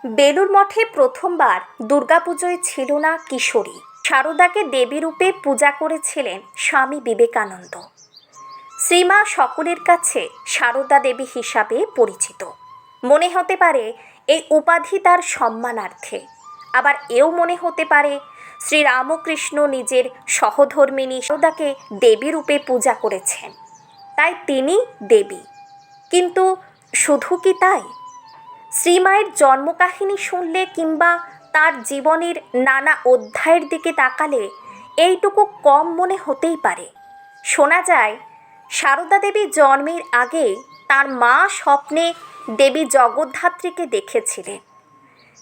বেলুর মঠে প্রথমবার দুর্গাপুজোয় ছিল না কিশোরী। শারদাকে দেবী রূপে পূজা করেছিলেন স্বামী বিবেকানন্দ। শ্রীমা সকলের কাছে শারদা দেবী হিসাবে পরিচিত। মনে হতে পারে এই উপাধি তার সম্মানার্থে, আবার এও মনে হতে পারে শ্রীরামকৃষ্ণ নিজের সহধর্মিণী শারদাকে দেবী রূপে পূজা করেছেন, তাই তিনি দেবী। কিন্তু শুধু কি তাই? শ্রীমায়ের জন্মকাহিনী শুনলে কিংবা তার জীবনের নানা অধ্যায়ের দিকে তাকালে এইটুকু কম মনে হতেই পারে। শোনা যায়, শারদা দেবী জন্মের আগে তার মা স্বপ্নে দেবী জগদ্ধাত্রীকে দেখেছিলেন।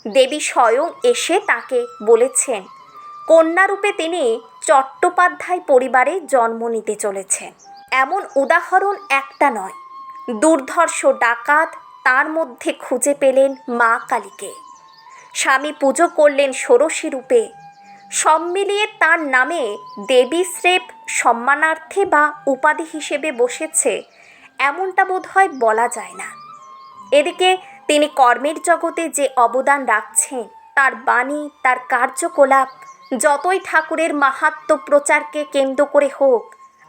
দেবী স্বয়ং এসে তাকে বলেছেন কন্যারূপে তিনি চট্টোপাধ্যায় পরিবারে জন্ম নিতে চলেছেন। এমন উদাহরণ একটা নয়। দুর্ধর্ষ ডাকাত তার মধ্যে খুঁজে পেলেন মা কালীকে। স্বামী পুজো করলেন ষোড়শী রূপে। সব মিলিয়ে তার নামে দেবী স্রেফ সম্মানার্থে বা উপাধি হিসেবে বসেছে এমনটা বোধহয় বলা যায় না। এদিকে তিনি কর্মের জগতে যে অবদান রাখছেন, তার বাণী, তার কার্যকলাপ যতই ঠাকুরের মাহাত্ম্য প্রচারকে কেন্দ্র করে হোক,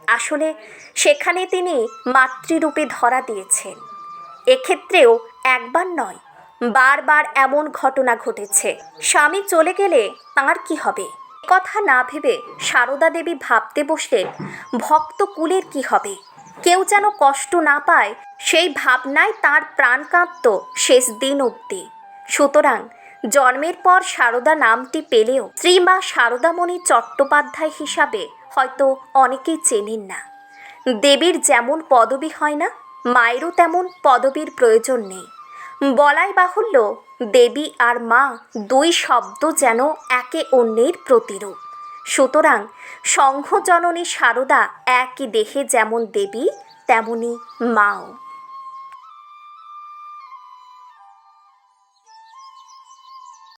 আসলে সেখানে তিনি মাতৃরূপে ধরা দিয়েছেন। এক্ষেত্রেও একবার নয়, বারবার এমন ঘটনা ঘটেছে। স্বামী চলে গেলে তাঁর কি হবে? কথা না ভেবে শারদা দেবী ভাবতে বসলেন ভক্তকুলের কি হবে। কেউ যেন কষ্ট না পায়, সেই ভাবনায় তার প্রাণ কাঁপত শেষ দিন অবধি। সুতরাং জন্মের পর শারদা নামটি পেলেও শ্রীমা শারদামণি চট্টোপাধ্যায় হিসাবে হয়তো অনেকেই চেনেন না। দেবীর যেমন পদবী হয় না, মায়েরও তেমন পদবীর প্রয়োজন নেই। বলাই বাহুল্য, দেবী আর মা দুই শব্দ যেন একে অন্যের প্রতিরূপ। সুতরাং সংঘজননী শারদা একই দেহে যেমন দেবী, তেমনি মাও।